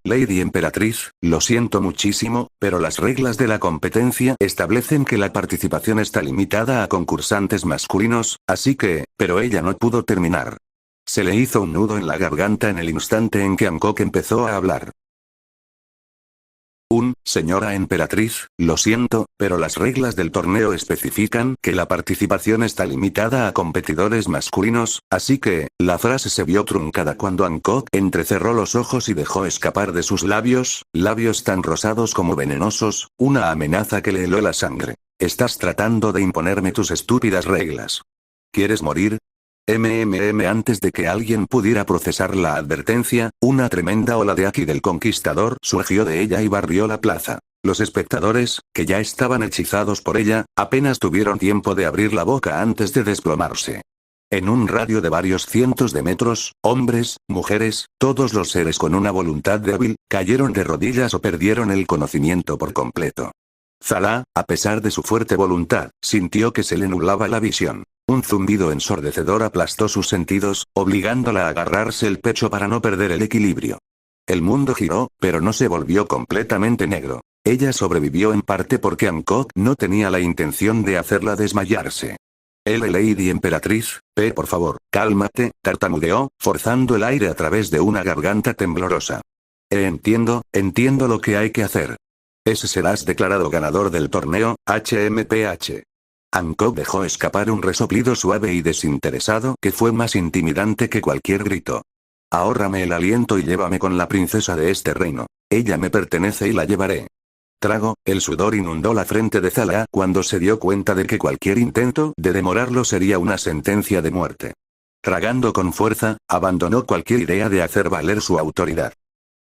Lady Emperatriz, lo siento muchísimo, pero las reglas de la competencia establecen que la participación está limitada a concursantes masculinos, así que, pero ella no pudo terminar. Se le hizo un nudo en la garganta en el instante en que Hancock empezó a hablar. Señora Emperatriz, lo siento, pero las reglas del torneo especifican que la participación está limitada a competidores masculinos, así que, la frase se vio truncada cuando Hancock entrecerró los ojos y dejó escapar de sus labios tan rosados como venenosos, una amenaza que le heló la sangre. Estás tratando de imponerme tus estúpidas reglas. ¿Quieres morir? Antes de que alguien pudiera procesar la advertencia, una tremenda ola de haki del conquistador surgió de ella y barrió la plaza. Los espectadores, que ya estaban hechizados por ella, apenas tuvieron tiempo de abrir la boca antes de desplomarse. En un radio de varios cientos de metros, hombres, mujeres, todos los seres con una voluntad débil, cayeron de rodillas o perdieron el conocimiento por completo. Zala, a pesar de su fuerte voluntad, sintió que se le nublaba la visión. Un zumbido ensordecedor aplastó sus sentidos, obligándola a agarrarse el pecho para no perder el equilibrio. El mundo giró, pero no se volvió completamente negro. Ella sobrevivió en parte porque Hancock no tenía la intención de hacerla desmayarse. Lady Emperatriz, por favor, cálmate, tartamudeó, forzando el aire a través de una garganta temblorosa. Entiendo lo que hay que hacer. Ese serás declarado ganador del torneo, HMPH. Hancock dejó escapar un resoplido suave y desinteresado que fue más intimidante que cualquier grito. Ahórrame el aliento y llévame con la princesa de este reino. Ella me pertenece y la llevaré. Trago, el sudor inundó la frente de Zala cuando se dio cuenta de que cualquier intento de demorarlo sería una sentencia de muerte. Tragando con fuerza, abandonó cualquier idea de hacer valer su autoridad.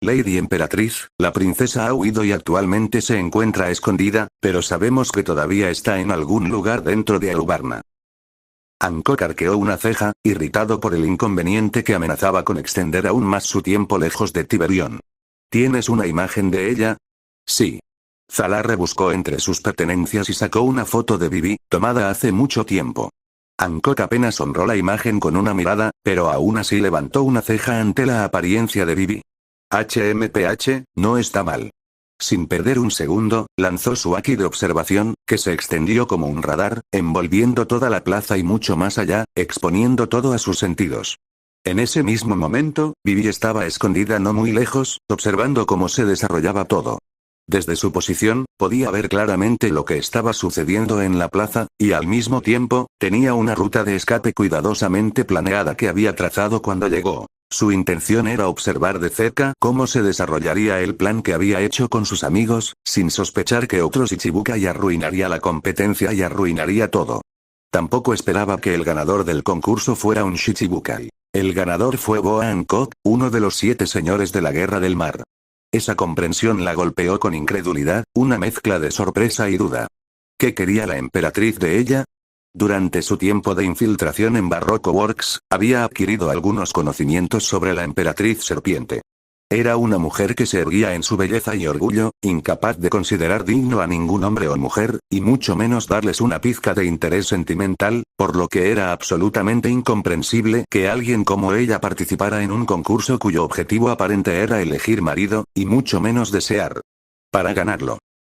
Lady Emperatriz, la princesa ha huido y actualmente se encuentra escondida, pero sabemos que todavía está en algún lugar dentro de Alubarna. Hancock arqueó una ceja, irritado por el inconveniente que amenazaba con extender aún más su tiempo lejos de Tiberión. ¿Tienes una imagen de ella? Sí. Zala rebuscó entre sus pertenencias y sacó una foto de Vivi, tomada hace mucho tiempo. Hancock apenas honró la imagen con una mirada, pero aún así levantó una ceja ante la apariencia de Vivi. HMPH, no está mal. Sin perder un segundo, lanzó su haki de observación, que se extendió como un radar, envolviendo toda la plaza y mucho más allá, exponiendo todo a sus sentidos. En ese mismo momento, Vivi estaba escondida no muy lejos, observando cómo se desarrollaba todo. Desde su posición, podía ver claramente lo que estaba sucediendo en la plaza, y al mismo tiempo, tenía una ruta de escape cuidadosamente planeada que había trazado cuando llegó. Su intención era observar de cerca cómo se desarrollaría el plan que había hecho con sus amigos, sin sospechar que otro Shichibukai arruinaría la competencia y arruinaría todo. Tampoco esperaba que el ganador del concurso fuera un Shichibukai. El ganador fue Boa Hancock, uno de los 7 señores de la Guerra del Mar. Esa comprensión la golpeó con incredulidad, una mezcla de sorpresa y duda. ¿Qué quería la emperatriz de ella? Durante su tiempo de infiltración en Barroco Works, había adquirido algunos conocimientos sobre la emperatriz serpiente. Era una mujer que se erguía en su belleza y orgullo, incapaz de considerar digno a ningún hombre o mujer, y mucho menos darles una pizca de interés sentimental, por lo que era absolutamente incomprensible que alguien como ella participara en un concurso cuyo objetivo aparente era elegir marido, y mucho menos desear para ganarlo.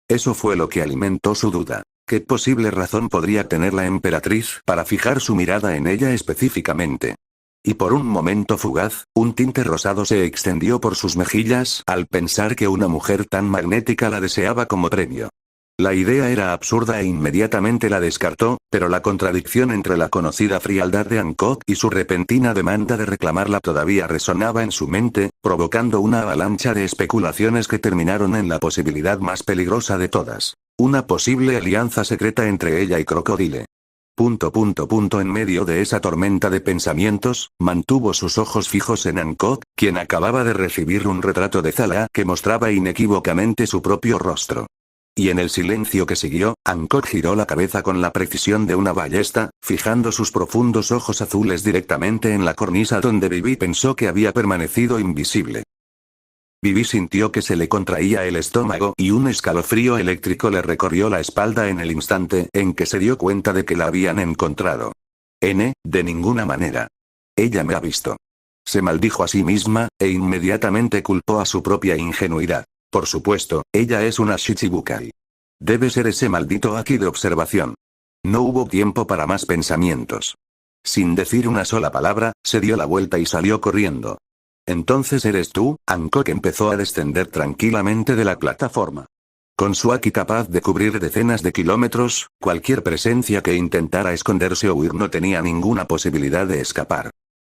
Eso fue lo que alimentó su duda. ¿Qué posible razón podría tener la emperatriz para fijar su mirada en ella específicamente? Y por un momento fugaz, un tinte rosado se extendió por sus mejillas al pensar que una mujer tan magnética la deseaba como premio. La idea era absurda e inmediatamente la descartó, pero la contradicción entre la conocida frialdad de Hancock y su repentina demanda de reclamarla todavía resonaba en su mente, provocando una avalancha de especulaciones que terminaron en la posibilidad más peligrosa de todas. Una posible alianza secreta entre ella y Crocodile. En medio de esa tormenta de pensamientos, mantuvo sus ojos fijos en Hancock, quien acababa de recibir un retrato de Zala que mostraba inequívocamente su propio rostro. Y en el silencio que siguió, Hancock giró la cabeza con la precisión de una ballesta, fijando sus profundos ojos azules directamente en la cornisa donde Vivi pensó que había permanecido invisible. Vivi sintió que se le contraía el estómago y un escalofrío eléctrico le recorrió la espalda en el instante en que se dio cuenta de que la habían encontrado. De ninguna manera. Ella me ha visto. Se maldijo a sí misma, e inmediatamente culpó a su propia ingenuidad. Por supuesto, ella es una Shichibukai. Debe ser ese maldito haki de observación. No hubo tiempo para más pensamientos. Sin decir una sola palabra, se dio la vuelta y salió corriendo. Entonces eres tú, Hancock empezó a descender tranquilamente de la plataforma. Con su haki capaz de cubrir decenas de kilómetros, cualquier presencia que intentara esconderse o huir no tenía ninguna posibilidad de escapar.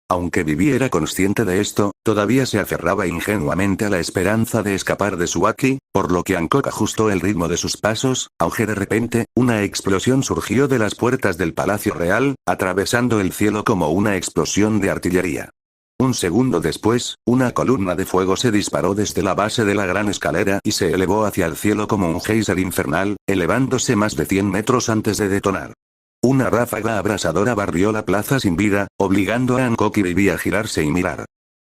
Aunque Vivi era consciente de esto, todavía se aferraba ingenuamente a la esperanza de escapar de su haki, por lo que Hancock ajustó el ritmo de sus pasos, aunque de repente, una explosión surgió de las puertas del Palacio Real, atravesando el cielo como una explosión de artillería. Un segundo después, una columna de fuego se disparó desde la base de la gran escalera y se elevó hacia el cielo como un geyser infernal, elevándose más de 100 metros antes de detonar. Una ráfaga abrasadora barrió la plaza sin vida, obligando a Hancock y Vivi a girarse y mirar.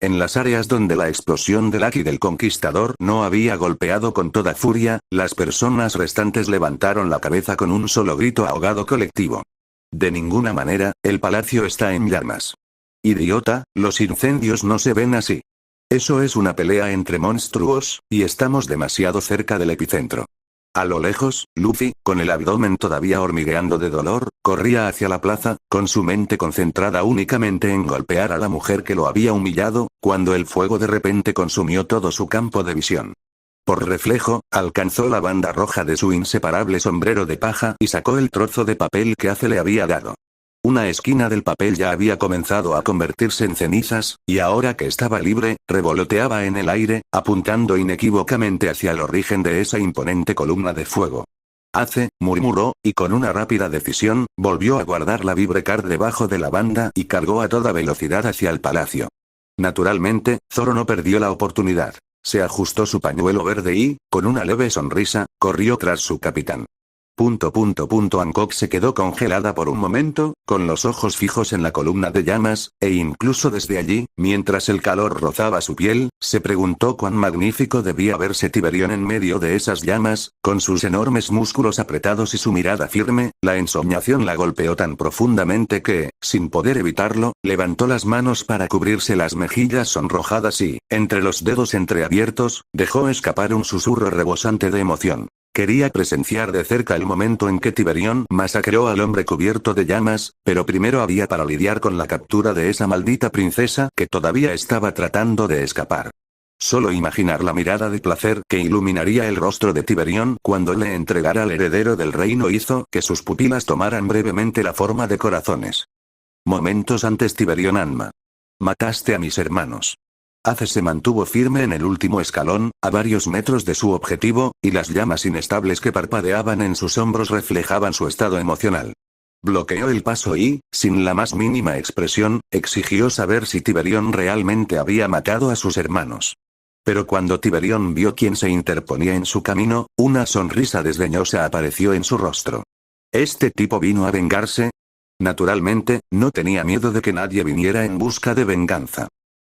En las áreas donde la explosión del haki del conquistador no había golpeado con toda furia, las personas restantes levantaron la cabeza con un solo grito ahogado colectivo. De ninguna manera, el palacio está en llamas. Idiota, los incendios no se ven así. Eso es una pelea entre monstruos, y estamos demasiado cerca del epicentro. A lo lejos, Luffy, con el abdomen todavía hormigueando de dolor, corría hacia la plaza, con su mente concentrada únicamente en golpear a la mujer que lo había humillado, cuando el fuego de repente consumió todo su campo de visión. Por reflejo, alcanzó la banda roja de su inseparable sombrero de paja y sacó el trozo de papel que Ace le había dado. Una esquina del papel ya había comenzado a convertirse en cenizas, y ahora que estaba libre, revoloteaba en el aire, apuntando inequívocamente hacia el origen de esa imponente columna de fuego. Murmuró, y con una rápida decisión, volvió a guardar la vibrecard debajo de la banda y cargó a toda velocidad hacia el palacio. Naturalmente, Zoro no perdió la oportunidad. Se ajustó su pañuelo verde y, con una leve sonrisa, corrió tras su capitán. Hancock se quedó congelada por un momento, con los ojos fijos en la columna de llamas, e incluso desde allí, mientras el calor rozaba su piel, se preguntó cuán magnífico debía verse Tiberión en medio de esas llamas, con sus enormes músculos apretados y su mirada firme. La ensoñación la golpeó tan profundamente que, sin poder evitarlo, levantó las manos para cubrirse las mejillas sonrojadas y, entre los dedos entreabiertos, dejó escapar un susurro rebosante de emoción. Quería presenciar de cerca el momento en que Tiberión masacró al hombre cubierto de llamas, pero primero había para lidiar con la captura de esa maldita princesa que todavía estaba tratando de escapar. Solo imaginar la mirada de placer que iluminaría el rostro de Tiberión cuando le entregara al heredero del reino hizo que sus pupilas tomaran brevemente la forma de corazones. Momentos antes Tiberión Anma. Mataste a mis hermanos. Ace se mantuvo firme en el último escalón, a varios metros de su objetivo, y las llamas inestables que parpadeaban en sus hombros reflejaban su estado emocional. Bloqueó el paso y, sin la más mínima expresión, exigió saber si Tiberión realmente había matado a sus hermanos. Pero cuando Tiberión vio quién se interponía en su camino, una sonrisa desdeñosa apareció en su rostro. ¿Este tipo vino a vengarse? Naturalmente, no tenía miedo de que nadie viniera en busca de venganza.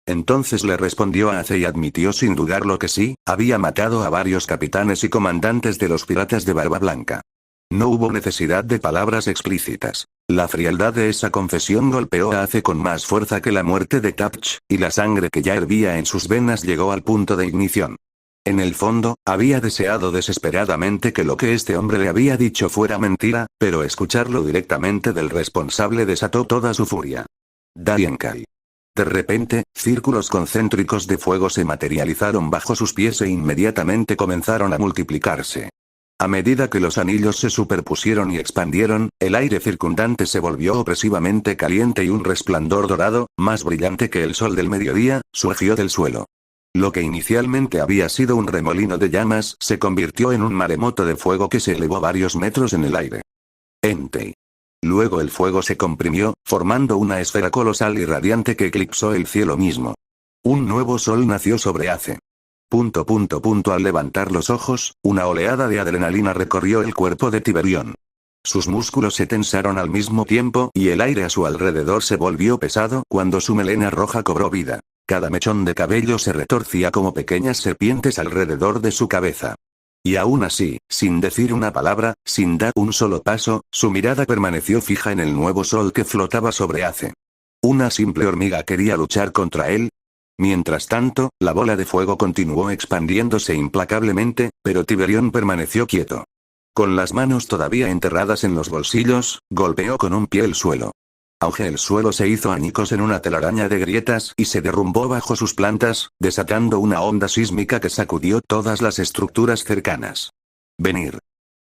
Entonces le respondió a Ace y admitió sin dudarlo que sí, había matado a varios capitanes y comandantes de los piratas de Barba Blanca. No hubo necesidad de palabras explícitas. La frialdad de esa confesión golpeó a Ace con más fuerza que la muerte de Capch, y la sangre que ya hervía en sus venas llegó al punto de ignición. En el fondo, había deseado desesperadamente que lo que este hombre le había dicho fuera mentira, pero escucharlo directamente del responsable desató toda su furia. Daienkai. De repente, círculos concéntricos de fuego se materializaron bajo sus pies e inmediatamente comenzaron a multiplicarse. A medida que los anillos se superpusieron y expandieron, el aire circundante se volvió opresivamente caliente y un resplandor dorado, más brillante que el sol del mediodía, surgió del suelo. Lo que inicialmente había sido un remolino de llamas se convirtió en un maremoto de fuego que se elevó varios metros en el aire. Entei. Luego el fuego se comprimió, formando una esfera colosal y radiante que eclipsó el cielo mismo. Un nuevo sol nació sobre Ace. Al levantar los ojos, una oleada de adrenalina recorrió el cuerpo de Tiberión. Sus músculos se tensaron al mismo tiempo y el aire a su alrededor se volvió pesado cuando su melena roja cobró vida. Cada mechón de cabello se retorcía como pequeñas serpientes alrededor de su cabeza. Y aún así, sin decir una palabra, sin dar un solo paso, su mirada permaneció fija en el nuevo sol que flotaba sobre Ace. ¿Una simple hormiga quería luchar contra él? Mientras tanto, la bola de fuego continuó expandiéndose implacablemente, pero Tiberión permaneció quieto. Con las manos todavía enterradas en los bolsillos, golpeó con un pie el suelo. Aunque el suelo se hizo añicos en una telaraña de grietas y se derrumbó bajo sus plantas, desatando una onda sísmica que sacudió todas las estructuras cercanas. Venir.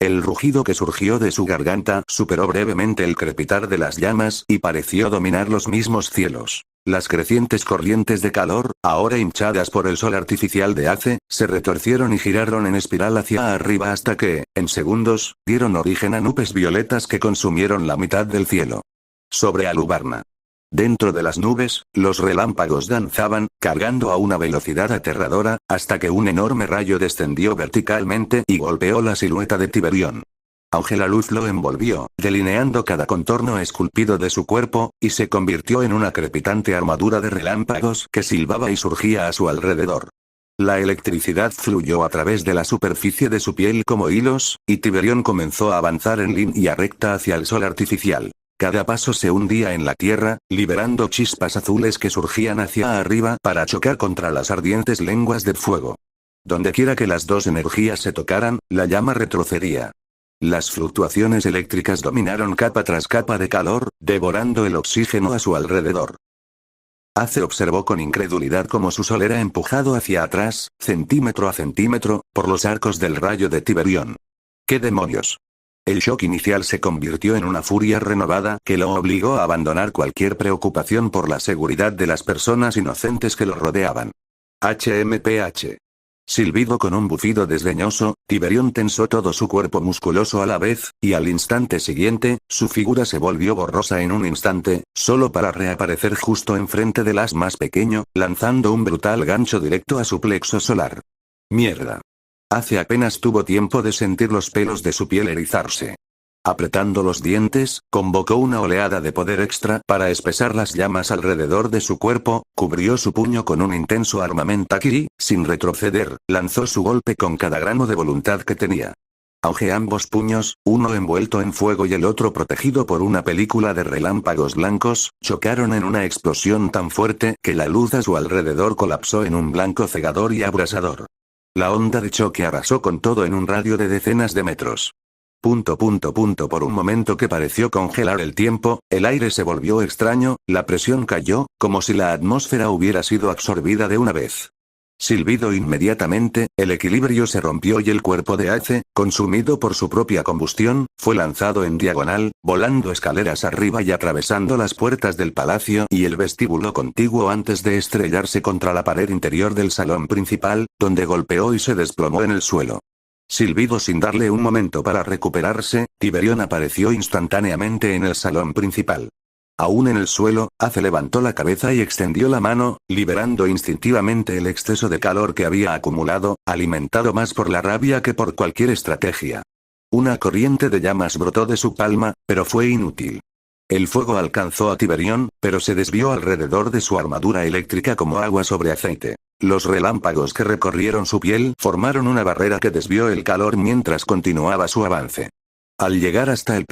El rugido que surgió de su garganta superó brevemente el crepitar de las llamas y pareció dominar los mismos cielos. Las crecientes corrientes de calor, ahora hinchadas por el sol artificial de Ace, se retorcieron y giraron en espiral hacia arriba hasta que, en segundos, dieron origen a nubes violetas que consumieron la mitad del cielo. Sobre Alubarna. Dentro de las nubes, los relámpagos danzaban, cargando a una velocidad aterradora, hasta que un enorme rayo descendió verticalmente y golpeó la silueta de Tiberión. Aunque la luz lo envolvió, delineando cada contorno esculpido de su cuerpo, y se convirtió en una crepitante armadura de relámpagos que silbaba y surgía a su alrededor. La electricidad fluyó a través de la superficie de su piel como hilos, y Tiberión comenzó a avanzar en línea recta hacia el sol artificial. Cada paso se hundía en la tierra, liberando chispas azules que surgían hacia arriba para chocar contra las ardientes lenguas de fuego. Dondequiera que las dos energías se tocaran, la llama retrocedía. Las fluctuaciones eléctricas dominaron capa tras capa de calor, devorando el oxígeno a su alrededor. Ace observó con incredulidad cómo su sol era empujado hacia atrás, centímetro a centímetro, por los arcos del rayo de Tiberión. ¿Qué demonios? El shock inicial se convirtió en una furia renovada que lo obligó a abandonar cualquier preocupación por la seguridad de las personas inocentes que lo rodeaban. HMPH. Silbido con un bufido desdeñoso, Tiberión tensó todo su cuerpo musculoso a la vez, y al instante siguiente, su figura se volvió borrosa en un instante, solo para reaparecer justo enfrente del as más pequeño, lanzando un brutal gancho directo a su plexo solar. Mierda. Hace apenas tuvo tiempo de sentir los pelos de su piel erizarse. Apretando los dientes, convocó una oleada de poder extra para espesar las llamas alrededor de su cuerpo, cubrió su puño con un intenso armamento y, sin retroceder, lanzó su golpe con cada gramo de voluntad que tenía. Aunque ambos puños, uno envuelto en fuego y el otro protegido por una película de relámpagos blancos, chocaron en una explosión tan fuerte que la luz a su alrededor colapsó en un blanco cegador y abrasador. La onda de choque arrasó con todo en un radio de decenas de metros. Por un momento que pareció congelar el tiempo, el aire se volvió extraño, la presión cayó, como si la atmósfera hubiera sido absorbida de una vez. Silbido inmediatamente, el equilibrio se rompió y el cuerpo de Ace, consumido por su propia combustión, fue lanzado en diagonal, volando escaleras arriba y atravesando las puertas del palacio y el vestíbulo contiguo antes de estrellarse contra la pared interior del salón principal, donde golpeó y se desplomó en el suelo. Silbido sin darle un momento para recuperarse, Tiberión apareció instantáneamente en el salón principal. Aún en el suelo, Ace levantó la cabeza y extendió la mano, liberando instintivamente el exceso de calor que había acumulado, alimentado más por la rabia que por cualquier estrategia. Una corriente de llamas brotó de su palma, pero fue inútil. El fuego alcanzó a Tiberión, pero se desvió alrededor de su armadura eléctrica como agua sobre aceite. Los relámpagos que recorrieron su piel formaron una barrera que desvió el calor mientras continuaba su avance. Al llegar hasta el